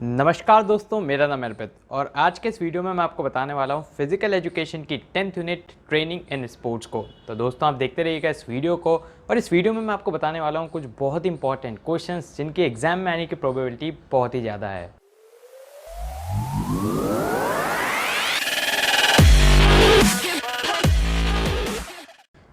नमस्कार दोस्तों, मेरा नाम है अर्पित और आज के इस वीडियो में मैं आपको बताने वाला हूँ फिजिकल एजुकेशन की 10th unit training in sports को। तो दोस्तों आप देखते रहिएगा इस वीडियो को और इस वीडियो में मैं आपको बताने वाला हूँ कुछ बहुत इंपॉर्टेंट क्वेश्चंस जिनके एग्जाम में आने की प्रोबेबिलिटी बहुत ही ज़्यादा है।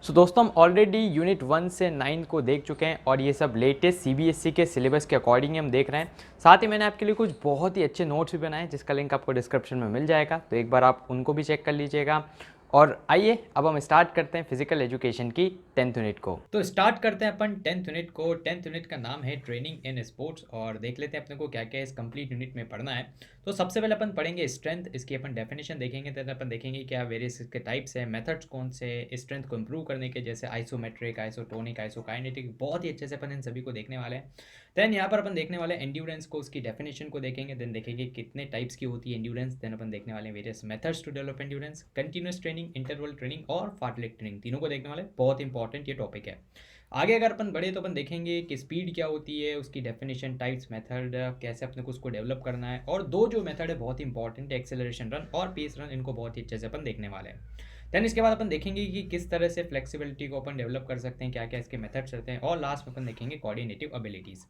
दोस्तों हम ऑलरेडी यूनिट 1 से 9 को देख चुके हैं और ये सब लेटेस्ट सीबीएसई के सिलेबस के अकॉर्डिंग हम देख रहे हैं। साथ ही मैंने आपके लिए कुछ बहुत ही अच्छे नोट्स भी बनाए हैं जिसका लिंक आपको डिस्क्रिप्शन में मिल जाएगा, तो एक बार आप उनको भी चेक कर लीजिएगा। और आइए अब हम स्टार्ट करते हैं फिजिकल एजुकेशन की 10th यूनिट को। तो स्टार्ट करते हैं अपन 10th यूनिट को। 10th यूनिट का नाम है ट्रेनिंग इन स्पोर्ट्स और देख लेते हैं अपने को क्या क्या इस कंप्लीट यूनिट में पढ़ना है। तो सबसे पहले अपन पढ़ेंगे स्ट्रेंथ, इसकी अपन डेफिनेशन देखेंगे, तो अपन देखेंगे क्या वेरियस इसके टाइप्स है, मेथड्स कौन से स्ट्रेंथ को इंप्रूव करने के, जैसे आइसोमेट्रिक, आइसोटोनिक, आइसोकाइनेटिक, बहुत ही अच्छे से अपन इन सभी को देखने वाले हैं। देन यहाँ पर अपन देखने वाले एंड्योरेंस को, उसकी डेफिनेशन को देखेंगे, देन देखेंगे कितने टाइप्स की होती है एंड्योरेंस। देन अपन देखने वाले various methods to develop endurance, continuous training, interval training और फार्टलेक ट्रेनिंग, तीनों को देखने वाले। बहुत इंपॉर्टेंट ये टॉपिक है। आगे अगर अपन बढ़े तो अपन देखेंगे कि स्पीड क्या होती है, उसकी डेफिनेशन, टाइप्स, मेथड, कैसे अपने को उसको डेवलप करना है, और दो जो मेथड है बहुत इंपॉर्टेंट है, एक्सेलरेशन रन और पेस रन, इनको बहुत ही अच्छे से अपन देखने वाले हैं। देन इसके बाद अपन देखेंगे कि किस तरह से फ्लेक्सिबिलिटी को अपन डेवलप कर सकते हैं, क्या क्या इसके मेथड्स रहते हैं, और लास्ट में अपन देखेंगे कोऑर्डिनेटिव एबिलिटीज़।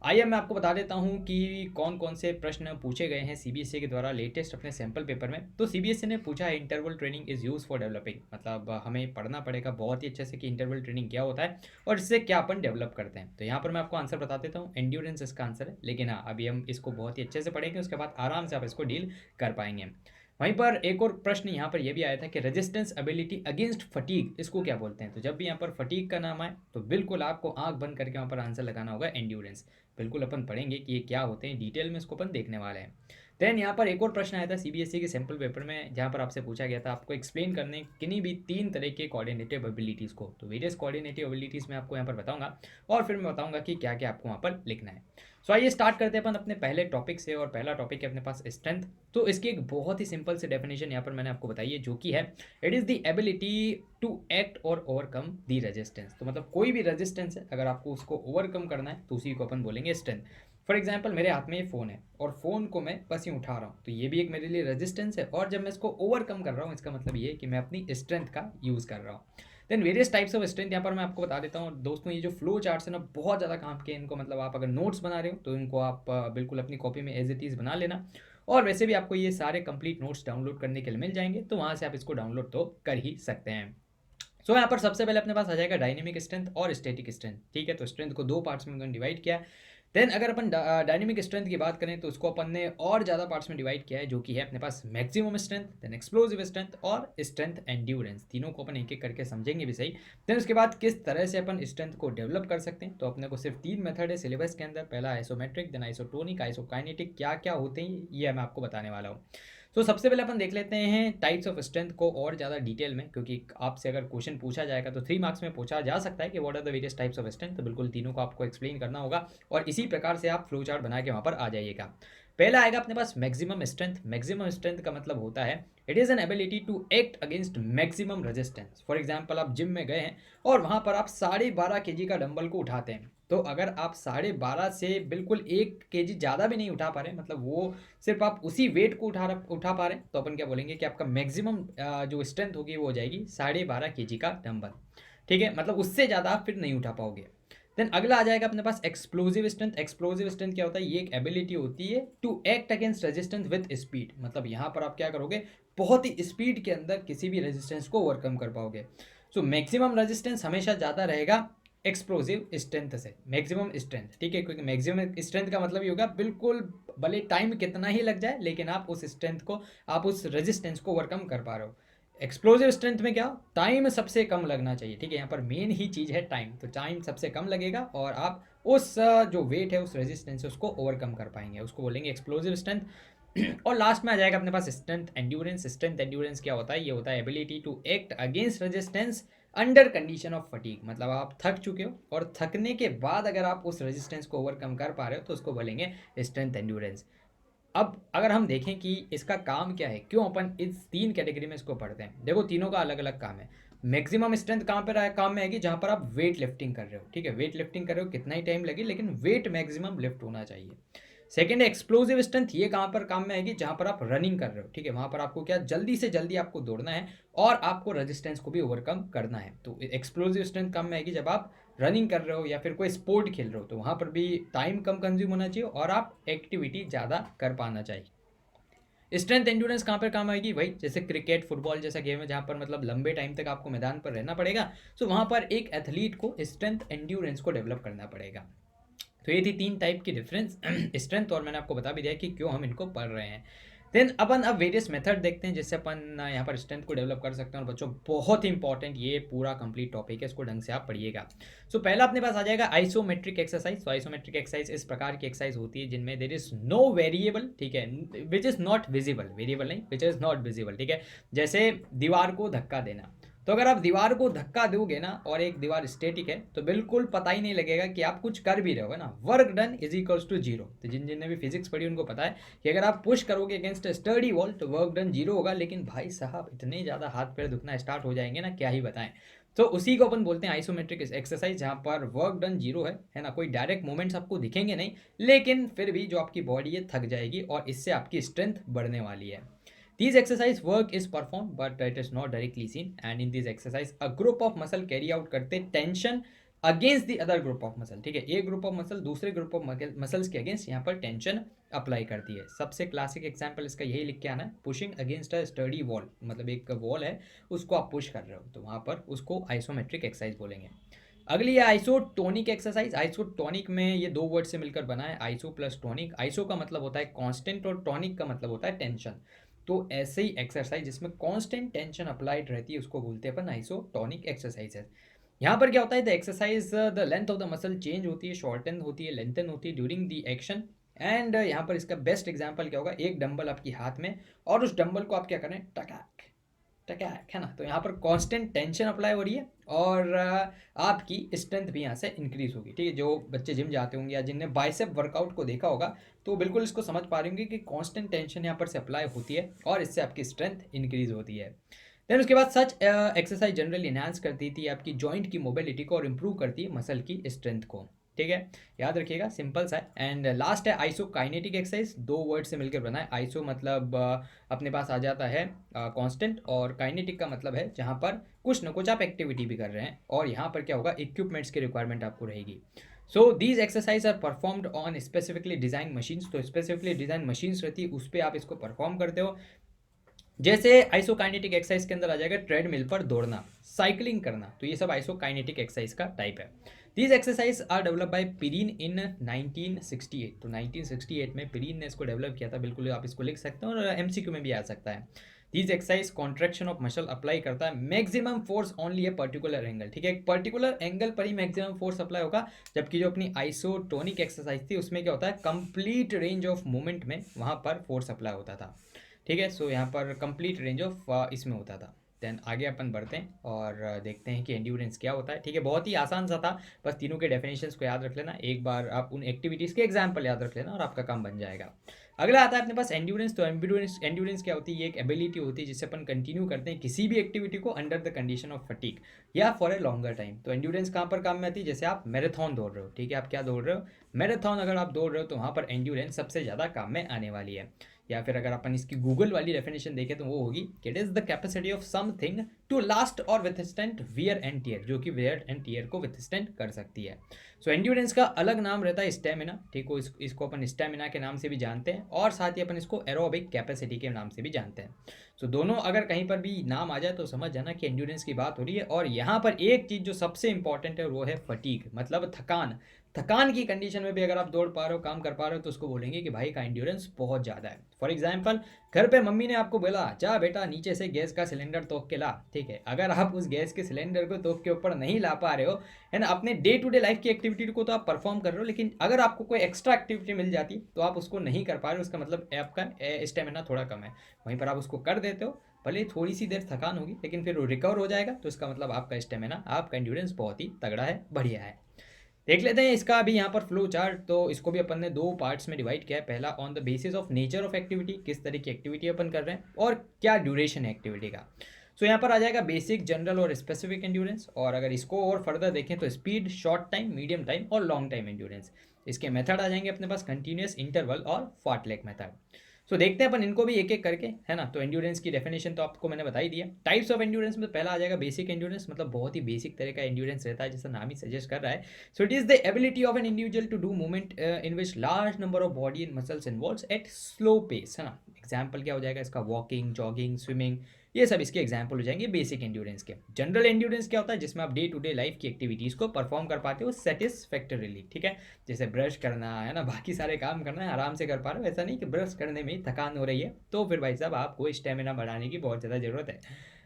आइए मैं आपको बता देता हूं कि कौन कौन से प्रश्न पूछे गए हैं सीबीएसई के द्वारा लेटेस्ट अपने सैंपल पेपर में। तो सीबीएसई ने पूछा है interval training is use for developing, मतलब हमें पढ़ना पड़ेगा बहुत ही अच्छे से कि इंटरवल ट्रेनिंग क्या होता है और इससे क्या अपन डेवलप करते हैं। तो यहाँ पर मैं आपको आंसर बता देता हूँ, एंड्योरेंस इसका आंसर है। लेकिन हाँ, अभी हम इसको बहुत ही अच्छे से पढ़ेंगे, उसके बाद आराम से आप इसको डील कर पाएंगे। वहीं पर एक और प्रश्न यहाँ पर यह भी आया था कि रेजिस्टेंस एबिलिटी अगेंस्ट फटीग, इसको क्या बोलते हैं। तो जब भी यहाँ पर फटीग का नाम आए तो बिल्कुल आपको आंख बंद करके वहाँ पर आंसर लगाना होगा एंड्योरेंस। बिल्कुल अपन पढ़ेंगे कि ये क्या होते हैं, डिटेल में इसको अपन देखने वाले हैं। देन यहाँ पर एक और प्रश्न आया था सीबीएसई के सैंपल पेपर में, जहाँ पर आपसे पूछा गया था आपको एक्सप्लेन करने किन्हीं भी 3 तरह के कोऑर्डिनेटिव एबिलिटीज़ को। तो वेरियस कोऑर्डिनेटिव एबिलिटीज़ मैं आपको यहाँ पर बताऊंगा और फिर मैं बताऊंगा कि क्या क्या आपको वहाँ पर लिखना है। सो आइए स्टार्ट करते हैं अपन अपने पहले टॉपिक से, और पहला टॉपिक है अपने पास स्ट्रेंथ। तो इसकी एक बहुत ही सिंपल से डेफिनेशन यहाँ पर मैंने आपको बताई है, जो कि है it is the ability to act और ओवरकम दी रेजिस्टेंस। तो मतलब कोई भी रेजिस्टेंस है, अगर आपको उसको ओवरकम करना है तो उसी को अपन बोलेंगे स्ट्रेंथ। फॉर एग्जाम्पल मेरे हाथ में ये फ़ोन है और फ़ोन को मैं बस यूँ उठा रहा हूँ, तो ये भी एक मेरे लिए रेजिस्टेंस है, और जब मैं इसको ओवरकम कर रहा हूँ इसका मतलब ये है कि मैं अपनी स्ट्रेंथ का यूज़ कर रहा हूँ। Then various types of strength यहाँ पर मैं आपको बता देता हूँ दोस्तों। ये जो फ्लो चार्ट्स है ना, बहुत ज़्यादा काम के इनको, मतलब आप अगर नोट्स बना रहे हो तो इनको आप बिल्कुल अपनी कॉपी में एज इट इज़ बना लेना। और वैसे भी आपको ये सारे कंप्लीट नोट्स डाउनलोड करने के लिए मिल जाएंगे, तो वहाँ से आप इसको डाउनलोड तो कर ही सकते हैं। सो यहाँ पर सबसे पहले अपने पास आ जाएगा डायनेमिक स्ट्रेंथ और स्टैटिक स्ट्रेंथ। ठीक है, तो स्ट्रेंथ को दो पार्ट्स में डिवाइड किया। देन अगर अपन डायनेमिक स्ट्रेंथ की बात करें तो उसको अपन ने और ज़्यादा पार्ट्स में डिवाइड किया है, जो कि है अपने पास maximum strength, then explosive strength और स्ट्रेंथ एंड्योरेंस। तीनों को अपन एक एक करके समझेंगे भी सही। देन उसके बाद किस तरह से अपन स्ट्रेंथ को डेवलप कर सकते हैं, तो अपने को सिर्फ 3 मेथड है सिलेबस के अंदर। पहला आइसोमेट्रिक, देन आइसोटोनिक, आइसोकाइनेटिक, क्या क्या होते हैं ये मैं आपको बताने वाला हूँ। तो सबसे पहले अपन देख लेते हैं टाइप्स ऑफ स्ट्रेंथ को और ज़्यादा डिटेल में, क्योंकि आपसे अगर क्वेश्चन पूछा जाएगा तो 3 मार्क्स में पूछा जा सकता है कि what are the various types of strength. तो बिल्कुल तीनों को आपको एक्सप्लेन करना होगा और इसी प्रकार से आप फ्लो चार्ट बना के वहाँ पर आ जाइएगा। पहला आएगा अपने पास मैक्सिमम स्ट्रेंथ। मैक्सिमम स्ट्रेंथ का मतलब होता है it is an ability to act against maximum resistance. For example आप जिम में गए हैं और वहाँ पर आप 12.5 kg का डंबल को उठाते हैं, तो अगर आप 12.5 से बिल्कुल 1 kg ज़्यादा भी नहीं उठा पा रहे, मतलब वो सिर्फ आप उसी वेट को उठा पा रहे हैं, तो अपन क्या बोलेंगे कि आपका मैक्सिमम जो स्ट्रेंथ होगी वो हो जाएगी 12.5 kg का डंबल। ठीक है, मतलब उससे ज़्यादा आप फिर नहीं उठा पाओगे। देन अगला आ जाएगा अपने पास एक्सप्लोजिव स्ट्रेंथ। एक्सप्लोजिव स्ट्रेंथ क्या होता है, ये एक एबिलिटी होती है to act against resistance with speed. मतलब यहाँ पर आप क्या करोगे, बहुत ही स्पीड के अंदर किसी भी रेजिस्टेंस को ओवरकम कर पाओगे। सो मैक्सिमम रेजिस्टेंस हमेशा ज़्यादा रहेगा एक्सप्लोजिव स्ट्रेंथ से, मैक्सिमम स्ट्रेंथ। ठीक है, क्योंकि मैक्सिमम स्ट्रेंथ का मतलब ये होगा बिल्कुल भले टाइम कितना ही लग जाए लेकिन आप उस स्ट्रेंथ को, आप उस रेजिस्टेंस को ओवरकम कर पा रहे हो। एक्सप्लोजिव स्ट्रेंथ में क्या, टाइम सबसे कम लगना चाहिए। ठीक है, यहाँ पर मेन ही चीज़ है टाइम, तो टाइम सबसे कम लगेगा और आप उस जो वेट है, उस रेजिस्टेंस है, उसको ओवरकम कर पाएंगे, उसको बोलेंगे एक्सप्लोजिव स्ट्रेंथ। और लास्ट में आ जाएगा अपने पास स्ट्रेंथ एंड्योरेंस। स्ट्रेंथ एंड्योरेंस क्या होता है, ये होता है ability to act against resistance under condition of fatigue. मतलब आप थक चुके हो और थकने के बाद अगर आप उस रेजिस्टेंस को ओवरकम कर पा रहे हो तो उसको बोलेंगे स्ट्रेंथ एंड्योरेंस। अब अगर हम देखें कि इसका काम क्या है, क्यों अपन इस 3 कैटेगरी में इसको पढ़ते हैं, देखो तीनों का अलग अलग काम है। मैक्सिमम स्ट्रेंथ कहाँ पर काम में आएगी, जहाँ पर आप वेट लिफ्टिंग कर रहे हो। ठीक है, वेट लिफ्टिंग कर रहे हो कितना ही टाइम लगे लेकिन वेट मैक्सिमम लिफ्ट होना चाहिए। सेकंड है एक्सप्लोसिव स्ट्रेंथ, ये कहाँ पर काम में आएगी, जहाँ पर आप रनिंग कर रहे हो, ठीक है, वहाँ पर आपको क्या जल्दी से जल्दी आपको दौड़ना है और आपको रेजिस्टेंस को भी ओवरकम करना है। तो एक्सप्लोसिव स्ट्रेंथ काम में आएगी जब आप रनिंग कर रहे हो या फिर कोई स्पोर्ट खेल रहे हो, तो वहाँ पर भी टाइम कम कंज्यूम होना चाहिए और आप एक्टिविटी ज़्यादा कर पाना चाहिए। स्ट्रेंथ एंड्योरेंस कहाँ पर काम आएगी, वही जैसे क्रिकेट फुटबॉल जैसा गेम है जहाँ पर मतलब लंबे टाइम तक आपको मैदान पर रहना पड़ेगा, सो वहाँ पर एक एथलीट को स्ट्रेंथ एंड्योरेंस को डेवलप करना पड़ेगा। तो ये थी 3 टाइप की डिफरेंस स्ट्रेंथ, और मैंने आपको बता भी दिया कि क्यों हम इनको पढ़ रहे हैं। देन अपन अब वेरियस मेथड देखते हैं जिससे अपन यहाँ पर स्ट्रेंथ को डेवलप कर सकते हैं। और बच्चों बहुत ही इंपॉर्टेंट ये पूरा कंप्लीट टॉपिक है, इसको ढंग से आप पढ़िएगा। सो पहला अपने पास आ जाएगा आइसोमेट्रिक एक्सरसाइज। तो आइसोमेट्रिक एक्सरसाइज इस प्रकार की एक्सरसाइज होती है जिनमें देर इज नो वेरिएबल, ठीक है, विच इज नॉट विजिबल, वेरिएबल नहीं, विच इज नॉट विजिबल, ठीक है। जैसे दीवार को धक्का देना, तो अगर आप दीवार को धक्का दोगे ना और एक दीवार स्टेटिक है तो बिल्कुल पता ही नहीं लगेगा कि आप कुछ कर भी रहे हो ना, work done is equals to zero. तो जिनने भी फिजिक्स पढ़ी उनको पता है कि अगर आप पुश करोगे अगेंस्ट स्टडी वॉल तो वर्क डन जीरो होगा, लेकिन भाई साहब इतने ज़्यादा हाथ पैर दुखना स्टार्ट हो जाएंगे ना, क्या ही बताएं। तो उसी को अपन बोलते हैं आइसोमेट्रिक एक्सरसाइज, जहाँ पर वर्क डन जीरो है ना, कोई डायरेक्ट मूवमेंट्स आपको दिखेंगे नहीं, लेकिन फिर भी जो आपकी बॉडी है थक जाएगी और इससे आपकी स्ट्रेंथ बढ़ने वाली है। These exercise work is performed but it is not directly seen, and in this exercise a group of muscle carry out करते tension against the other group of muscle, ठीक है, एक ग्रुप ऑफ मसल दूसरे group of muscles के against यहाँ पर tension apply करती है। सबसे क्लासिक एग्जांपल इसका यही लिख के आना है, pushing against a study wall, मतलब एक वॉल है उसको आप पुश कर रहे हो तो वहाँ पर उसको आइसोमेट्रिक एक्सरसाइज बोलेंगे। अगली है आइसोटोनिक एक्सरसाइज। आइसोटोनिक में ये दो वर्ड से मिलकर बना है, आइसो प्लस टोनिक। आइसो का मतलब होता है कांस्टेंट और टोनिक का मतलब होता है टेंशन। तो ऐसे ही एक्सरसाइज जिसमें कांस्टेंट टेंशन अप्लाइड रहती है उसको बोलते हैं अपन आइसोटोनिक एक्सरसाइजेस। यहाँ पर क्या होता है, the exercise the length of the muscle change होती है, शॉर्टन होती है, लेंथन होती है ड्यूरिंग द एक्शन। एंड यहाँ पर इसका बेस्ट एग्जांपल क्या होगा, एक डंबल आपकी हाथ में और उस डंबल को आप क्या करें, टकैक टकैक, है ना। तो यहाँ पर कांस्टेंट टेंशन अप्लाई हो रही है और आपकी स्ट्रेंथ भी यहाँ से इंक्रीज होगी, ठीक है। जो बच्चे जिम जाते होंगे या जिनने बाइसेप वर्कआउट को देखा होगा तो बिल्कुल इसको समझ पा रहे होंगे कि कांस्टेंट टेंशन यहाँ पर से अप्लाई होती है और इससे आपकी स्ट्रेंथ इंक्रीज होती है। देन उसके बाद सच एक्सरसाइज जनरली इन्हांस करती थी आपकी जॉइंट की मोबिलिटी को और इम्प्रूव करती है मसल की स्ट्रेंथ को, ठीक है, याद रखिएगा, सिंपल सा है। एंड लास्ट है आइसोकाइनेटिक एक्सरसाइज, दो वर्ड से मिलकर बना है। आइसो मतलब अपने पास आ जाता है कांस्टेंट, और काइनेटिक का मतलब है जहाँ पर कुछ न कुछ आप एक्टिविटी भी कर रहे हैं, और यहाँ पर क्या होगा, इक्विपमेंट्स की रिक्वायरमेंट आपको रहेगी। So these exercise are performed on specifically design machines. तो स्पेसिफिकली डिजाइन मशीन्स रहती है उस पर आप इसको परफॉर्म करते हो। जैसे आइसोकाइनेटिक एक्सरसाइज के अंदर आ जाएगा ट्रेडमिल पर दौड़ना, साइकिलिंग करना, तो ये सब आइसोकाइनेटिक एक्सरसाइज का टाइप है। These exercise are develop by Perrine in 1968। तो 1968 में पिरीन ने इसको डेवलप किया था, बिल्कुल आप इसको लिख सकते हैं और एमसीक्यू में भी आ सकता है। These exercise contraction of muscle apply करता है, maximum force only a particular angle, ठीक है, एक पर्टिकुलर एंगल पर ही मैक्सिमम फोर्स अप्लाई होगा। जबकि जो अपनी आइसोटोनिक एक्सरसाइज थी उसमें क्या होता है, कंप्लीट रेंज ऑफ मूवमेंट में वहाँ पर फोर्स अप्लाई होता था, ठीक है। सो यहाँ पर कंप्लीट रेंज ऑफ इसमें होता था। देन आगे अपन बढ़ते हैं और देखते हैं कि एंड्योरेंस क्या होता है, ठीक है। बहुत ही आसान सा था, बस तीनों के डेफिनेशंस को याद रख लेना, एक बार आप उन एक्टिविटीज़ के एग्जाम्पल याद रख लेना और आपका काम बन जाएगा। अगला आता है अपने पास एंड्योरेंस। तो एंड्योरेंस क्या होती है, ये एक एबिलिटी होती है जिससे अपन कंटिन्यू करते हैं किसी भी एक्टिविटी को under the condition of fatigue या फॉर ए लॉन्गर टाइम। तो एंड्योरेंस कहाँ पर काम में आती है, जैसे आप मैराथन दौड़ रहे हो, ठीक है, आप क्या दौड़ रहे हो, मैराथन अगर आप दौड़ रहे हो तो वहाँ पर एंड्योरेंस सबसे ज़्यादा काम में आने वाली है। या फिर अगर अपन इसकी गूगल वाली डेफिनेशन देखें तो वो होगी कि it is the capacity of something to last और विथस्टैंड वियर एंड टीयर, जो कि वियर एंड टीयर को विथस्टैंड कर सकती है। सो एंड्योरेंस का अलग नाम रहता है स्टेमिना, ठीक हो, इसको अपन स्टेमिना के नाम से भी जानते हैं और साथ ही अपन इसको एरोबिक कैपेसिटी के नाम से भी जानते हैं। सो दोनों अगर कहीं पर भी नाम आ जाए तो समझ जाना कि एंड्योरेंस की बात हो रही है। और यहाँ पर एक चीज़ जो सबसे इंपॉर्टेंट है वो है फटीग, मतलब थकान। थकान की कंडीशन में भी अगर आप दौड़ पा रहे हो, काम कर पा रहे हो, तो उसको बोलेंगे कि भाई का एंड्योरेंस बहुत ज़्यादा है। फॉर एग्जाम्पल, घर पे मम्मी ने आपको बोला जा बेटा नीचे से गैस का सिलेंडर तोड़ के ला, ठीक है, अगर आप उस गैस के सिलेंडर को तोड़ के ऊपर नहीं ला पा रहे हो, है ना, अपने डे टू डे लाइफ की एक्टिविटी को तो आप परफॉर्म कर रहे हो, लेकिन अगर आपको कोई एक्स्ट्रा एक्टिविटी मिल जाती तो आप उसको नहीं कर पा रहे हो, उसका मतलब आपका स्टेमिना थोड़ा कम है। वहीं पर आप उसको कर देते हो, भले थोड़ी सी देर थकान होगी लेकिन फिर वो रिकवर हो जाएगा, तो इसका मतलब आपका स्टेमिना, आपका एंड्योरेंस बहुत ही तगड़ा है, बढ़िया है। देख लेते हैं इसका भी यहाँ पर फ्लो चार्ट। तो इसको भी अपन ने दो पार्ट्स में डिवाइड किया है। पहला on the basis of nature of activity, किस तरह की एक्टिविटी अपन कर रहे हैं और क्या ड्यूरेशन है एक्टिविटी का। सो यहाँ पर आ जाएगा बेसिक, जनरल और स्पेसिफिक एंड्योरेंस। और अगर इसको और फर्दर देखें तो speed, short time, medium time और लॉन्ग टाइम एंड्योरेंस। इसके मेथड आ जाएंगे अपने पास कंटिन्यूस, इंटरवल और फार्टलेक मेथड। सो देखते हैं अपन इनको भी एक एक करके, है ना। तो एंड्योरेंस की डेफिनेशन तो आपको मैंने बता ही दिया। टाइप्स ऑफ एंड्योरेंस में पहला आ जाएगा बेसिक एंड्योरेंस, मतलब बहुत ही बेसिक तरह का एंड्योरेंस रहता है, जैसा नाम ही सजेस्ट कर रहा है। So it is the ability of an individual to do movement in which large number of body and muscles involves at slow pace, है ना। एग्जाम्पल क्या हो जाएगा इसका, वॉकिंग, जॉगिंग, स्विमिंग, ये सब इसके एग्जाम्पल हो जाएंगे बेसिक एंड्योरेंस के। जनरल एंड्योरेंस क्या होता है, जिसमें आप डे टू डे लाइफ की एक्टिविटीज को परफॉर्म कर पाते हो सेटिस्फैक्टरीली, ठीक है। जैसे ब्रश करना है ना, बाकी सारे काम करना है, आराम से कर पा रहे हो। ऐसा नहीं कि ब्रश करने में ही थकान हो रही है, तो फिर भाई साहब आपको स्टेमिना बढ़ाने की बहुत ज़्यादा ज़रूरत है।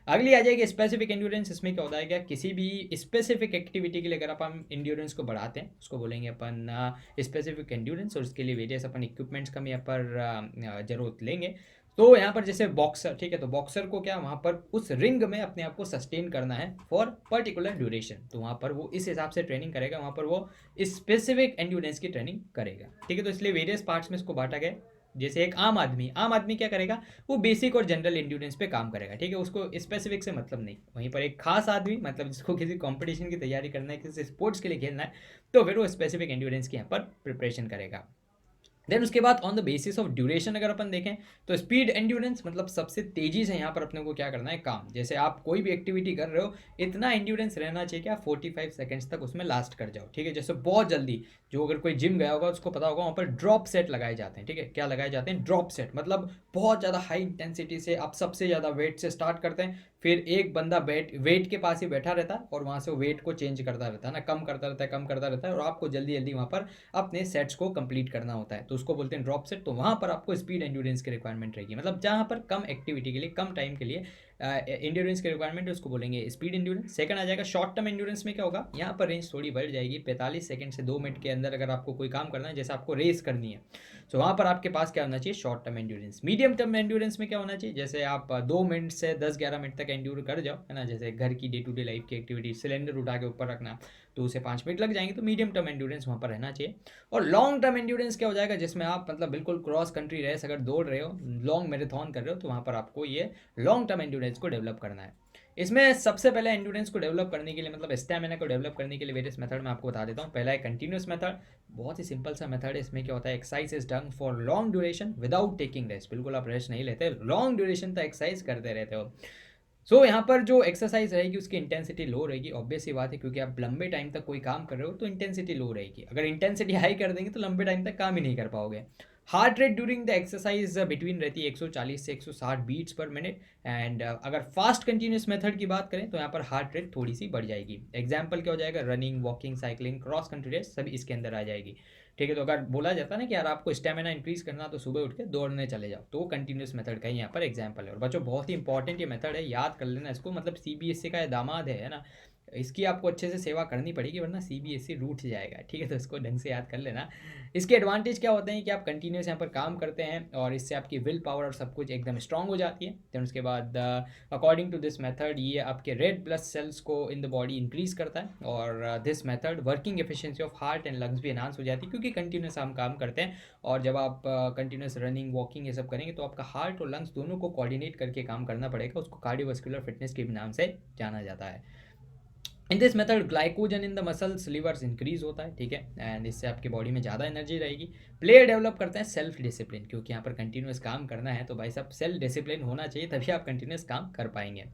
अगली आ जाएगी स्पेसिफिक एंड्योरेंस। इसमें क्या होता है, क्या किसी भी स्पेसिफिक एक्टिविटी के लिए अगर अपन एंड्योरेंस को बढ़ाते हैं, उसको बोलेंगे अपन स्पेसिफिक एंड्योरेंस, और उसके लिए वेरियस अपन इक्विपमेंट्स का भी यहाँ पर ज़रूरत लेंगे। तो यहाँ पर जैसे बॉक्सर, ठीक है, तो बॉक्सर को क्या वहाँ पर उस रिंग में अपने आप को सस्टेन करना है फॉर पर्टिकुलर ड्यूरेशन, तो वहाँ पर वो इस हिसाब से ट्रेनिंग करेगा, वहाँ पर वो स्पेसिफिक एंड्योरेंस की ट्रेनिंग करेगा, ठीक है। तो इसलिए वेरियस पार्ट्स में इसको बांटा गया। जैसे एक आम आदमी क्या करेगा, वो बेसिक और जनरल एंड्योरेंस पे काम करेगा, ठीक है, उसको स्पेसिफिक से मतलब नहीं। वहीं पर एक खास आदमी, मतलब जिसको किसी कंपटीशन की तैयारी करना है, किसी स्पोर्ट्स के लिए खेलना है, तो फिर वो स्पेसिफिक एंड्योरेंस की यहाँ पर प्रिपरेशन करेगा। देन उसके बाद on the basis of duration अगर अपन देखें, तो स्पीड एंड्योरेंस मतलब सबसे तेजी से यहाँ पर अपने को क्या करना है काम। जैसे आप कोई भी एक्टिविटी कर रहे हो, इतना एंड्योरेंस रहना चाहिए कि आप 45 सेकंड्स तक उसमें लास्ट कर जाओ, ठीक है। जैसे बहुत जल्दी, जो अगर कोई जिम गया होगा उसको पता होगा, वहाँ पर ड्रॉप सेट लगाए जाते हैं, ठीक है। क्या लगाए जाते हैं, ड्रॉप सेट, मतलब बहुत ज़्यादा हाई इंटेंसिटी से आप सबसे ज़्यादा वेट से स्टार्ट करते हैं, फिर एक बंदा वेट के पास ही बैठा रहता है और वहाँ से वेट को चेंज करता रहता है ना, कम करता रहता है, और आपको जल्दी जल्दी वहाँ पर अपने सेट्स को कंप्लीट करना होता है, तो उसको बोलते हैं ड्रॉप सेट। तो वहाँ पर आपको स्पीड एंड्योरेंस की रिक्वायरमेंट रहेगी, मतलब जहाँ पर कम एक्टिविटी के लिए, कम टाइम के लिए एंड्योरेंस की रिक्वायरमेंट है, उसको बोलेंगे स्पीड एंड्योरेंस। सेकंड आ जाएगा शॉर्ट टर्म एंड्योरेंस में क्या होगा, यहाँ पर रेंज थोड़ी बढ़ जाएगी, 45 सेकंड से 2 मिनट के अंदर अगर आपको कोई काम करना है, जैसे आपको रेस करनी है, तो वहाँ पर आपके पास क्या होना चाहिए, short term endurance. Medium term endurance में क्या होना चाहिए, जैसे आप 2 मिनट से 10-11 मिनट तक एंड्योर कर जाओ, है ना। जैसे घर की डे टू डे लाइफ की एक्टिविटी, सिलेंडर उठा के ऊपर रखना, 2 से 5 मिनट लग जाएंगे, तो मीडियम टर्म एंड्योरेंस वहाँ पर रहना चाहिए। और लॉन्ग टर्म एंड्योरेंस क्या हो जाएगा, जिसमें आप मतलब बिल्कुल क्रॉस कंट्री रेस अगर दौड़ रहे हो, लॉन्ग मैराथन कर रहे हो, तो वहाँ पर आपको ये लॉन्ग टर्म एंड्योरेंस को डेवलप करना है। इसमें सबसे पहले एंड्योरेंस को डेवलप करने के लिए, मतलब स्टैमिना को डेवलप करने के लिए वेरियस मेथड मैं आपको बता देता हूँ। पहला है कंटिन्यूस मेथड, बहुत ही सिंपल सा मेथड है। इसमें क्या होता है, exercise is done for long duration without taking rest, बिल्कुल आप रेस्ट नहीं लेते, लॉन्ग ड्यूरेशन तक एक्सरसाइज करते रहते हो। सो यहाँ पर जो एक्सरसाइज रहेगी उसकी इंटेंसिटी लो रहेगी, ऑब्वियस सी बात है, क्योंकि आप लंबे टाइम तक कोई काम कर रहे हो तो इंटेंसिटी लो रहेगी। अगर इंटेंसिटी हाई कर देंगे तो लंबे टाइम तक काम ही नहीं कर पाओगे। Heart rate during the exercise between रहती है 140 से 160 बीट्स पर मिनट। एंड अगर फास्ट कंटिन्यूस मेथड की बात करें तो यहाँ पर हार्ट रेट थोड़ी सी बढ़ जाएगी। एग्जाम्पल क्या हो जाएगा, running, walking, cycling, cross country race, सभी इसके अंदर आ जाएगी, ठीक है। तो अगर बोला जाता है ना कि यार आपको स्टेमिना इंक्रीज करना, तो सुबह उठ के दौड़ने चले जाओ, तो वो कंटिन्यूस मेथड का ही यहाँ पर एग्जाम्पल है। और बच्चों बहुत ही इंपॉर्टेंट ये मेथड है, याद कर लेना इसको, मतलब सीबीएसई का ये दामाद है ना, इसकी आपको अच्छे से सेवा करनी पड़ेगी, वरना सीबीएसई रूठ जाएगा, ठीक है। तो इसको ढंग से याद कर लेना। इसके एडवांटेज क्या होते हैं कि आप कंटिन्यूस यहाँ पर काम करते हैं और इससे आपकी विल पावर और सब कुछ एकदम स्ट्रांग हो जाती है। देन उसके बाद अकॉर्डिंग टू दिस मेथड ये आपके रेड ब्लड सेल्स को इन द बॉडी इंक्रीज करता है, और this method working efficiency of heart and lungs भी एनहांस हो जाती है, क्योंकि कंटिन्यूस हम काम करते हैं। और जब आप कंटिन्यूस रनिंग, वॉकिंग ये सब करेंगे, तो आपका हार्ट और लंग्स दोनों को कोऑर्डिनेट करके काम करना पड़ेगा, उसको कार्डियोवास्कुलर फिटनेस के नाम से जाना जाता है। In this method glycogen in the muscles levers increase होता है, ठीक है, एंड इससे आपकी बॉडी में ज़्यादा एनर्जी रहेगी। प्लेयर डेवलप करते हैं सेल्फ डिसिप्लिन, क्योंकि यहाँ पर कंटिन्यूस काम करना है, तो भाई साहब सेल्फ डिसिप्लिन होना चाहिए, तभी आप कंटिन्यूस काम कर पाएंगे।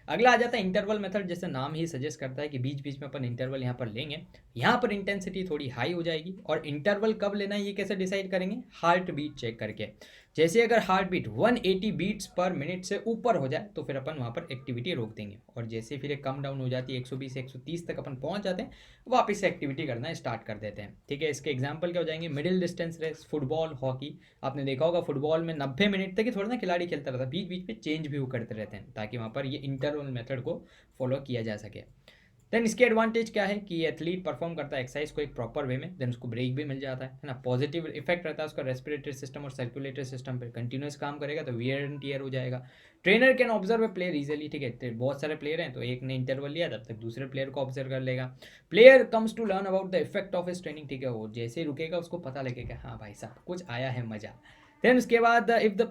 अगला आ जाता है इंटरवल मेथड, जैसे नाम ही सजेस्ट करता है कि बीच बीच में अपन इंटरवल यहाँ पर लेंगे। यहाँ पर इंटेंसिटी थोड़ी हाई हो जाएगी, और इंटरवल कब लेना है ये कैसे डिसाइड करेंगे, हार्ट बीट चेक करके। जैसे अगर heart beat 180 beats per minute से ऊपर हो जाए, तो फिर अपन वहाँ पर एक्टिविटी रोक देंगे, और जैसे फिर कम डाउन हो जाती है 120 से 130 तक अपन पहुँच जाते हैं, वापस से एक्टिविटी करना स्टार्ट कर देते हैं, ठीक है। इसके एग्जाम्पल क्या हो जाएंगे, middle distance race, football, hockey. आपने देखा होगा फुटबॉल में 90 मिनट तक ही थोड़ा ना खिलाड़ी खेलता रहता है, बीच बीच में चेंज भी वो करते रहते हैं, ताकि वहाँ पर ये इंटरवल मेथड को फॉलो किया जा सके। देन इसके एडवांटेज क्या है कि एथलीट परफॉर्म करता है एक्सरसाइज को एक प्रॉपर वे में, देन उसको ब्रेक भी मिल जाता है ना। पॉजिटिव इफेक्ट रहता है उसका रेस्पिरेटरी सिस्टम और सर्कुलेटरी सिस्टम पर, कंटिन्यूस काम करेगा तो वियर एंड टियर हो जाएगा। Trainer can observe a player easily, ठीक है, बहुत सारे प्लेयर हैं, तो एक ने इंटरवल लिया तब तक दूसरे प्लेयर को ऑब्जर्व कर लेगा। Player comes to learn about the effect of his training, ठीक है, वो जैसे ही रुकेगा उसको पता लगेगा हाँ भाई साहब कुछ आया है मजा, देन उसके बाद if the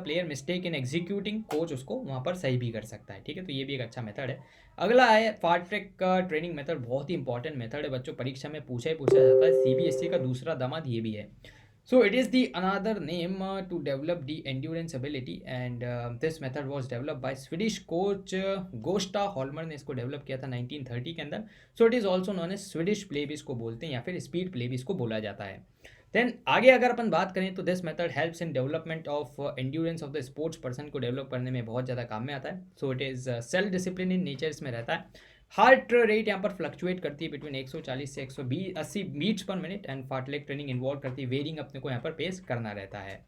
player mistake in executing, coach उसको वहाँ पर सही भी कर सकता है, ठीक है। तो ये भी एक अच्छा मेथड है। अगला है फास्ट ट्रैक ट्रेनिंग मेथड, बहुत ही इंपॉर्टेंट मेथड है बच्चों, परीक्षा में पूछा ही पूछा जाता है, सीबीएसई का दूसरा दामाद ये भी है। So it is the another name to develop the endurance ability, and this method was developed by Swedish coach Gosta Holmer ने इसको डेवलप किया था 1930 के अंदर। So it is also known as Swedish play को बोलते हैं या फिर स्पीड प्ले को बोला जाता है। देन आगे अगर अपन बात करें तो this method helps in development of endurance of the sports person को डेवलप करने में बहुत ज़्यादा काम में आता है। So it is self discipline in nature इसमें रहता है। हार्ट रेट यहाँ पर फ्लक्चुएट करती है बिटवीन 140 से 180 beats per minute, and fartlek training involve करती है, वेरिंग अपने को यहाँ पर पेस करना रहता है।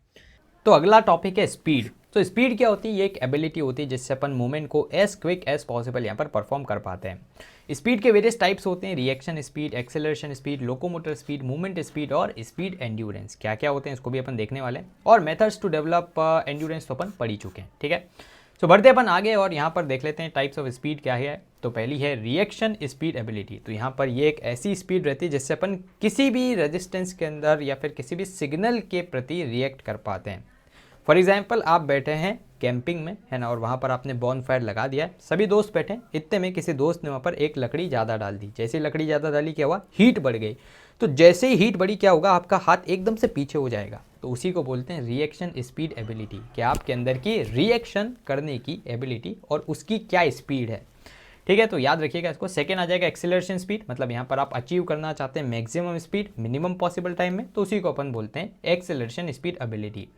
तो अगला टॉपिक है स्पीड। तो स्पीड क्या होती है? ये एक एबिलिटी होती है जिससे अपन मूवमेंट को एज क्विक एज पॉसिबल यहाँ पर परफॉर्म कर पाते हैं। स्पीड के वेरियस टाइप्स होते हैं, reaction speed, acceleration speed, locomotor speed, movement speed और स्पीड एंड्योरेंस। क्या क्या होते हैं इसको भी अपन देखने वाले हैं, और मेथड्स टू डेवलप एंड्योरेंस तो अपन पढ़ ही चुके हैं, ठीक है। तो बढ़ते अपन आगे और यहाँ पर देख लेते हैं टाइप्स ऑफ स्पीड क्या है। तो पहली है रिएक्शन स्पीड एबिलिटी। तो यहाँ पर ये एक ऐसी स्पीड रहती है जिससे अपन किसी भी रेजिस्टेंस के अंदर या फिर किसी भी सिग्नल के प्रति रिएक्ट कर पाते हैं। फॉर एग्जाम्पल आप बैठे हैं कैंपिंग में, है ना, और वहाँ पर आपने बॉनफायर लगा दिया है, सभी दोस्त बैठे, इतने में किसी दोस्त ने वहाँ पर एक लकड़ी ज़्यादा डाल दी। जैसे ही लकड़ी ज़्यादा डाली क्या हुआ? हीट बढ़ गई। तो जैसे ही हीट बढ़ी क्या होगा? आपका हाथ एकदम से पीछे हो जाएगा। तो उसी को बोलते हैं रिएक्शन स्पीड एबिलिटी, कि आपके अंदर की रिएक्शन करने की एबिलिटी और उसकी क्या स्पीड है, ठीक है। तो याद रखिएगा इसको। सेकेंड आ जाएगा एक्सेलरेशन स्पीड, मतलब यहाँ पर आप अचीव करना चाहते हैं maximum speed minimum possible time में, तो उसी को अपन बोलते हैं एक्सेलरेशन स्पीड एबिलिटी।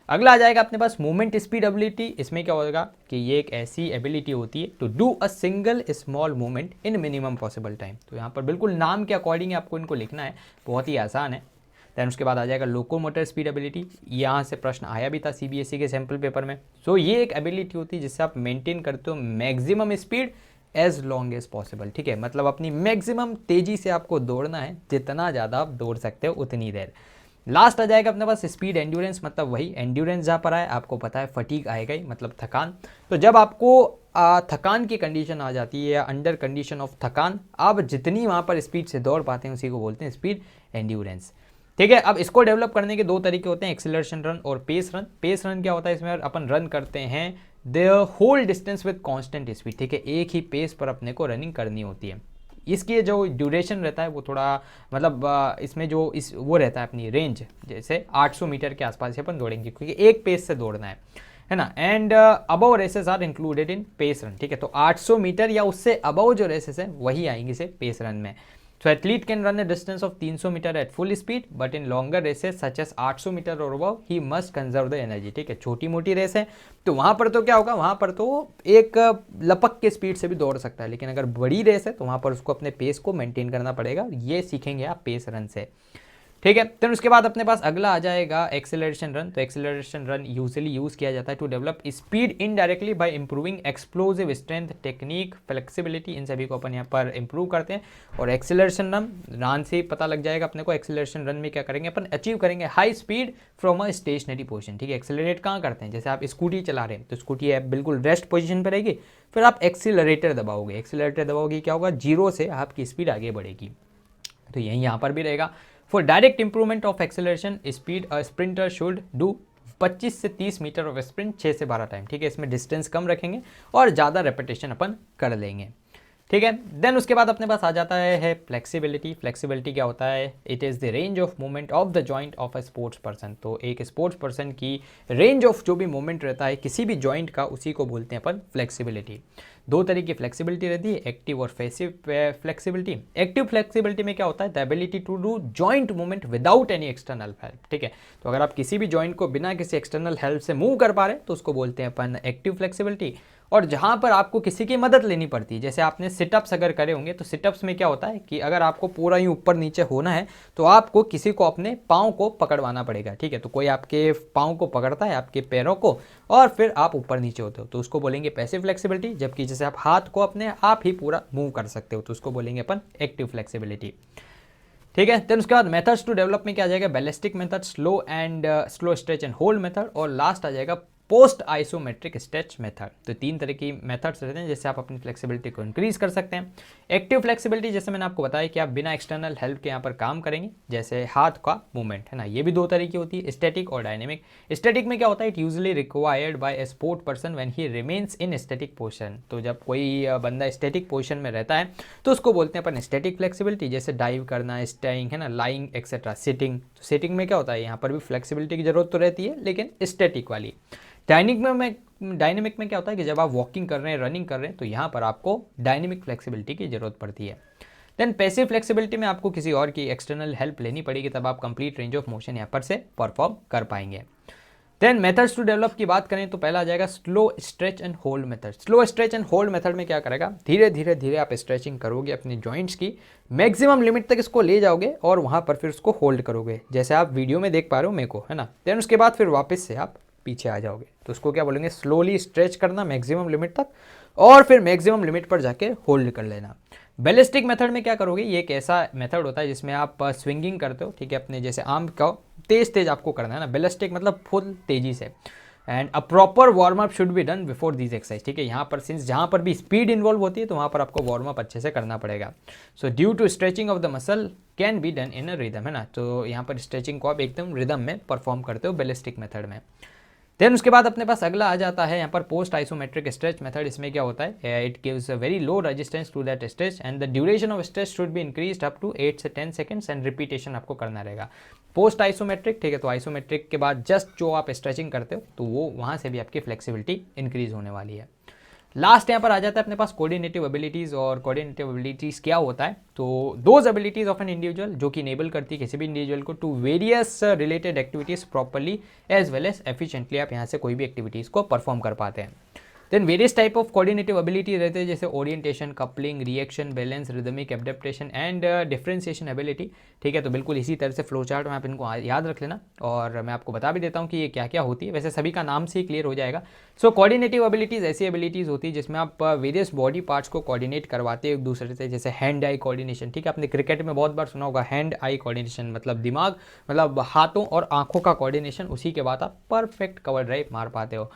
अगला आ जाएगा अपने पास मूवमेंट स्पीड एबिलिटी। इसमें क्या होगा कि ये एक ऐसी एबिलिटी होती है to do a single small movement in minimum possible time. तो यहाँ पर बिल्कुल नाम के अकॉर्डिंग आपको इनको लिखना है, बहुत ही आसान है। दैन उसके बाद आ जाएगा लोकोमोटर स्पीड एबिलिटी। यहाँ से प्रश्न आया भी था सीबीएसई के सैम्पल पेपर में। सो ये एक एबिलिटी होती है जिससे आप मेंटेन करते हो maximum speed as long as possible, ठीक है। मतलब अपनी मैक्सिमम तेजी से आपको दौड़ना है, जितना ज़्यादा आप दौड़ सकते हो उतनी देर। लास्ट आ जाएगा अपने पास स्पीड एंड्योरेंस, मतलब वही एंड्योरेंस जहाँ पर आए आपको पता है फटीग आएगा ही, मतलब थकान। तो जब आपको थकान की कंडीशन आ जाती है या अंडर कंडीशन ऑफ थकान, आप जितनी वहाँ पर स्पीड से दौड़ पाते हैं उसी को बोलते हैं स्पीड एंड्योरेंस, ठीक है। अब इसको डेवलप करने के दो तरीके होते हैं, एक्सेलरेशन रन और पेस रन। पेस रन क्या होता है? इसमें अपन रन करते हैं the whole distance with constant speed, ठीक है। एक ही पेस पर अपने को रनिंग करनी होती है। इसकी जो ड्यूरेशन रहता है वो थोड़ा मतलब इसमें जो वो रहता है अपनी रेंज, जैसे 800 मीटर के आसपास अपन दौड़ेंगे क्योंकि एक पेस से दौड़ना है ना। And above races are included in pace run, ठीक है। तो 800 मीटर या उससे अबव जो रेसेस हैं वही आएंगे से पेस रन में। So athlete can run a distance of 300 metre at full speed, but in longer races such as 800 metre और above, he must conserve the energy, ठीक है। छोटी मोटी रेस है तो वहाँ पर तो क्या होगा? वहाँ पर तो एक लपक के स्पीड से भी दौड़ सकता है, लेकिन अगर बड़ी रेस है तो वहाँ पर उसको अपने पेस को मेंटेन करना पड़ेगा। ये सीखेंगे आप पेस रन से, ठीक है। तो उसके बाद अपने पास अगला आ जाएगा एक्सेलरेशन रन। तो एक्सेलरेशन रन यूजुअली यूज किया जाता है to develop speed indirectly by improving explosive strength, technique, flexibility, इन सभी को अपन यहाँ पर इंप्रूव करते हैं। और एक्सेलरेशन रन से पता लग जाएगा अपने को, एक्सेलरेशन रन में क्या करेंगे अपन? अचीव करेंगे high speed from a stationary position, ठीक है। एक्सेलरेट कहाँ करते हैं? जैसे आप स्कूटी चला रहे हैं तो स्कूटी ऐप बिल्कुल रेस्ट पोजिशन पर रहेगी, फिर आप एक्सीलरेटर दबाओगे, एक्सीलरेटर दबाओगे क्या होगा? जीरो से आपकी स्पीड आगे बढ़ेगी। तो यही यहाँ पर भी रहेगा। For direct improvement of acceleration speed a sprinter should do 25 से 30 मीटर ऑफ स्प्रिंट 6 से 12 टाइम, ठीक है। इसमें डिस्टेंस कम रखेंगे और ज़्यादा रेपिटेशन अपन कर लेंगे, ठीक है। देन उसके बाद अपने पास आ जाता है फ्लेक्सिबिलिटी। फ्लेक्सिबिलिटी क्या होता है? It is the range of movement of the joint of a sports person. तो एक स्पोर्ट्स पर्सन की रेंज ऑफ जो भी मूवमेंट रहता है किसी भी जॉइंट का, उसी को बोलते हैं अपन फ्लेक्सिबिलिटी। दो तरह की फ्लेक्सिबिलिटी रहती है, एक्टिव और पैसिव फ्लेक्सिबिलिटी। एक्टिव फ्लेक्सिबिलिटी में क्या होता है? The ability to do joint movement without any external help, ठीक है। तो अगर आप किसी भी जॉइंट को बिना किसी एक्सटर्नल हेल्प से मूव कर पा रहे हैं तो उसको बोलते हैं अपन एक्टिव फ्लेक्सिबिलिटी। और जहाँ पर आपको किसी की मदद लेनी पड़ती है, जैसे आपने सिटअप्स अगर करे होंगे तो सिटअप्स में क्या होता है कि अगर आपको पूरा ही ऊपर नीचे होना है तो आपको किसी को अपने पाँव को पकड़वाना पड़ेगा, ठीक है। तो कोई आपके पाँव को पकड़ता है, आपके पैरों को, और फिर आप ऊपर नीचे होते हो, तो उसको बोलेंगे पैसिव फ्लेक्सिबिलिटी। जबकि जैसे आप हाथ को अपने आप ही पूरा मूव कर सकते हो तो उसको बोलेंगे अपन एक्टिव फ्लेक्सिबिलिटी, ठीक है। देन उसके बाद मेथड्स टू डेवलप में क्या आ जाएगा? Ballistic method, slow stretch and hold method, और लास्ट आ जाएगा पोस्ट आइसोमेट्रिक स्ट्रेच मेथड। तो 3 तरह की मेथड्स रहते हैं जिससे आप अपनी फ्लेक्सिबिलिटी को इंक्रीज कर सकते हैं। एक्टिव फ्लेक्सिबिलिटी, जैसे मैंने आपको बताया कि आप बिना एक्सटर्नल हेल्प के यहाँ पर काम करेंगे, जैसे हाथ का मूवमेंट है ना, ये भी 2 तरह की होती है, स्टैटिक और डायनेमिक। स्टैटिक में क्या होता है, it usually required by a sport person when he remains in static position. तो जब कोई बंदा स्टैटिक पोजीशन में रहता है तो उसको बोलते हैं अपन स्टैटिक फ्लेक्सिबिलिटी, जैसे डाइव करना, स्टेइंग है ना, लाइंग एक्सेट्रा, सिटिंग। तो सिटिंग में क्या होता है, यहाँ पर भी फ्लेक्सिबिलिटी की जरूरत तो रहती है लेकिन स्टैटिक वाली। डायनेमिक में क्या होता है कि जब आप वॉकिंग कर रहे हैं, रनिंग कर रहे हैं, तो यहाँ पर आपको डायनेमिक फ्लेक्सिबिलिटी की जरूरत पड़ती है। देन पैसिव फ्लेक्सिबिलिटी में आपको किसी और की एक्सटर्नल हेल्प लेनी पड़ेगी, तब आप कंप्लीट रेंज ऑफ मोशन यहाँ पर से परफॉर्म कर पाएंगे। देन मेथड्स टू डेवलप की बात करें तो पहला आ जाएगा slow stretch and hold method. Slow stretch and hold method में क्या करेगा, धीरे धीरे आप स्ट्रेचिंग करोगे अपनी जॉइंट्स की, मैक्सिमम लिमिट तक इसको ले जाओगे और वहाँ पर फिर उसको होल्ड करोगे, जैसे आप वीडियो में देख पा रहे हो मेरे को, है ना। देन उसके बाद फिर वापस से आप पीछे आ जाओगे, तो उसको क्या बोलेंगे, स्लोली स्ट्रेच करना मैक्सिमम लिमिट तक और फिर मैक्सिमम लिमिट पर जाके होल्ड कर लेना। बैलिस्टिक मेथड में क्या करोगे, ये एक ऐसा मेथड होता है जिसमें आप स्विंगिंग करते हो, ठीक है, अपने जैसे आर्म का तेज आपको करना है ना। बैलिस्टिक मतलब फुल तेजी से। And a proper warm up should be done before this exercise, ठीक है। यहाँ पर सिंस जहाँ पर भी स्पीड इन्वॉल्व होती है तो वहाँ पर आपको वार्म अप अच्छे से करना पड़ेगा। So due to stretching of the muscle can be done in a rhythm, है ना। तो यहाँ पर स्ट्रेचिंग को आप एकदम रिदम में परफॉर्म करते हो बैलिस्टिक मेथड में। देन उसके बाद अपने पास अगला आ जाता है यहाँ पर पोस्ट आइसोमेट्रिक स्ट्रेच मेथड। इसमें क्या होता है, it gives a very low resistance to that stretch and the duration of stretch should be increased up to 8 से 10 सेकंड्स एंड रिपीटेशन आपको करना रहेगा। पोस्ट आइसोमेट्रिक, ठीक है, तो आइसोमेट्रिक के बाद जस्ट जो आप स्ट्रेचिंग करते हो तो वो वहाँ से भी आपकी फ्लेक्सिबिलिटी इंक्रीज होने वाली है। लास्ट यहाँ पर आ जाता है अपने पास कोऑर्डिनेटिव एबिलिटीज़। और कोऑर्डिनेटिव एबिलिटीज़ क्या होता है, तो those abilities of an individual जो कि इनेबल करती है किसी भी इंडिविजुअल को to various related activities properly as well as efficiently, आप यहाँ से कोई भी एक्टिविटीज़ को परफॉर्म कर पाते हैं। Then various type of coordinative ability रहते हैं, जैसे orientation, coupling, reaction, balance, rhythmic, adaptation and differentiation ability, ठीक है। तो बिल्कुल इसी तरह से फ्लो चार्ट में आप इनको याद रख लेना और मैं आपको बता भी देता हूँ कि ये क्या क्या होती है, वैसे सभी का नाम से ही क्लियर हो जाएगा। सो कोऑर्डिनेटिव एबिलिटीज़ ऐसी एबिलिटीज़ होती है जिसमें आप वेरियस बॉडी पार्ट्स को कोऑर्डिनेट करवाते हैं एक दूसरे से, जैसे हैंड आई कोऑर्डिनेशन, ठीक है। आपने क्रिकेट में बहुत बार सुना होगा हैंड आई कोऑर्डिनेशन, मतलब दिमाग मतलब हाथों और आंखों का कोऑर्डिनेशन, उसी के बाद आप परफेक्ट कवर ड्राइव मार पाते हो।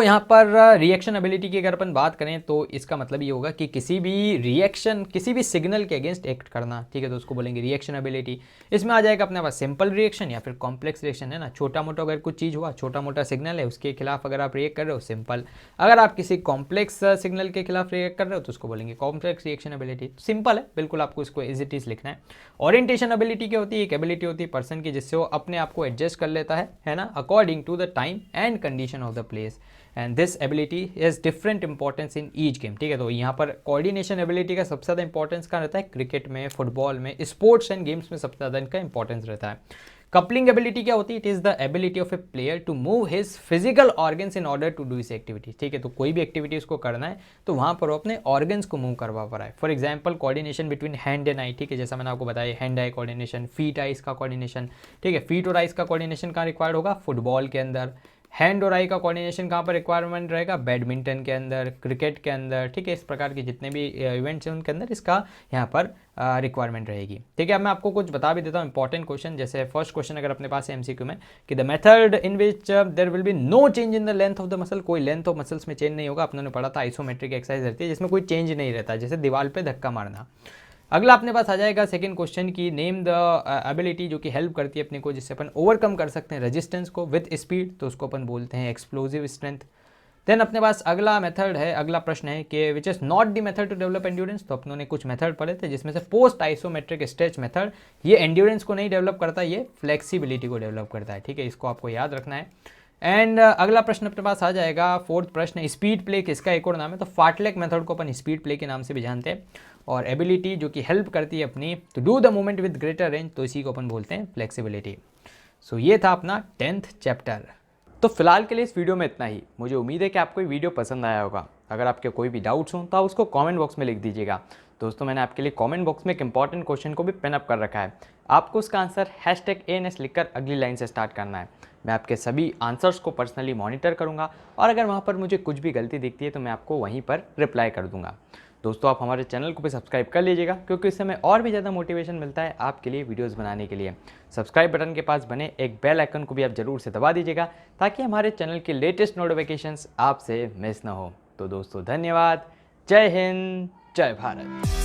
यहाँ पर रिएक्शन एबिलिटी की अगर अपन बात करें तो इसका मतलब ये होगा कि किसी भी रिएक्शन, किसी भी सिग्नल के अगेंस्ट एक्ट करना, ठीक है, तो उसको बोलेंगे रिएक्शन एबिलिटी। इसमें आ जाएगा अपने पास सिंपल रिएक्शन या फिर कॉम्प्लेक्स रिएक्शन, है ना। छोटा मोटा अगर कुछ चीज़ हुआ, छोटा मोटा सिग्नल है, उसके खिलाफ अगर आप रिएक्ट कर रहे हो सिंपल, अगर आप किसी कॉम्प्लेक्स सिग्नल के खिलाफ रिएक्ट कर रहे हो तो उसको बोलेंगे कॉम्प्लेक्स रिएक्शन एबिलिटी। सिंपल है बिल्कुल, आपको इसको एज इट इज लिखना है। ओरिएंटेशन एबिलिटी क्या होती है, एक एबिलिटी होती है पर्सन की जिससे वो अपने आप को एडजस्ट कर लेता है ना, according to the time and condition of the place, and this ability has different importance in each game, ठीक है। तो यहाँ पर कोऑर्डिनेशन एबिलिटी का सबसे ज़्यादा इंपॉर्टेंस कहाँ रहता है, क्रिकेट में, फुटबॉल में, स्पोर्ट्स एंड गेम्स में सबसे ज़्यादा इनका इंपॉर्टेंस रहता है। कपलिंग एबिलिटी क्या होती है, it is the ability of a player to move his physical organs in order to do this activity, ठीक है। तो कोई भी एक्टिविटी उसको करना है तो वहाँ पर वो अपने ऑर्गन्स को मूव करवा पा रहा है। For example coordination between hand and I, ठीक है, जैसा मैंने आपको बताया hand eye coordination, feet eyes का कोऑर्डिनेशन, ठीक है। फीट और आइज का कोऑर्डिनेशन कहाँ रिक्वायर्ड होगा, फुटबॉल के अंदर। हैंड और आई का कोऑर्डिनेशन कहाँ पर रिक्वायरमेंट रहेगा, बैडमिंटन के अंदर, क्रिकेट के अंदर, ठीक है। इस प्रकार के जितने भी इवेंट्स हैं उनके अंदर इसका यहाँ पर रिक्वायरमेंट रहेगी, ठीक है। अब मैं आपको कुछ बता भी देता हूँ इंपॉर्टेंट क्वेश्चन, जैसे फर्स्ट क्वेश्चन अगर अपने पास है एमसीक्यू में कि the method in which there will be no change in the length of the muscle, कोई लेंथ ऑफ मसल्स में चेंज नहीं होगा। अपने पढ़ा था आइसोमेट्रिक एक्सरसाइज रहती है जिसमें कोई चेंज नहीं रहता, जैसे दीवार पे धक्का मारना। अगला अपने पास आ जाएगा सेकंड क्वेश्चन की नेम द एबिलिटी जो कि हेल्प करती है अपने को जिससे अपन ओवरकम कर सकते हैं रेजिस्टेंस को विद स्पीड, तो उसको अपन बोलते हैं एक्सप्लोजिव स्ट्रेंथ। देन अपने पास अगला मेथड है, अगला प्रश्न है कि which is not the method to develop endurance. तो अपनों ने कुछ मेथड पढ़े थे जिसमें से पोस्ट आइसोमेट्रिक स्ट्रेच मेथड ये एंड्योरेंस को नहीं डेवलप करता, ये फ्लेक्सिबिलिटी को डेवलप करता है, ठीक है। इसको आपको याद रखना है। एंड अगला प्रश्न अपने पास आ जाएगा फोर्थ प्रश्न, स्पीड प्ले किसका एक और नाम है, तो फार्टलेक मेथड को अपन स्पीड प्ले के नाम से भी जानते हैं। और एबिलिटी जो कि हेल्प करती है अपनी to do the movement with greater range, तो इसी को अपन बोलते हैं फ्लेक्सिबिलिटी। सो ये था अपना 10th चैप्टर। तो फिलहाल के लिए इस वीडियो में इतना ही। मुझे उम्मीद है कि आपको ये वीडियो पसंद आया होगा। अगर आपके कोई भी डाउट्स हों तो आप उसको कमेंट बॉक्स में लिख दीजिएगा। दोस्तों मैंने आपके लिए कमेंट बॉक्स में एक इंपॉर्टेंट क्वेश्चन को भी पिन अप कर रखा है, आपको उसका आंसर #ANS लिखकर अगली लाइन से स्टार्ट करना है। मैं आपके सभी आंसर्स को पर्सनली मॉनिटर करूंगा और अगर वहाँ पर मुझे कुछ भी गलती दिखती है तो मैं आपको वहीं पर रिप्लाई कर दूंगा। दोस्तों आप हमारे चैनल को भी सब्सक्राइब कर लीजिएगा, क्योंकि इससे हमें और भी ज़्यादा मोटिवेशन मिलता है आपके लिए वीडियोस बनाने के लिए। सब्सक्राइब बटन के पास बने एक बेल आइकन को भी आप ज़रूर से दबा दीजिएगा, ताकि हमारे चैनल की लेटेस्ट नोटिफिकेशंस आपसे मिस ना हो। तो दोस्तों धन्यवाद। जय हिंद, जय भारत।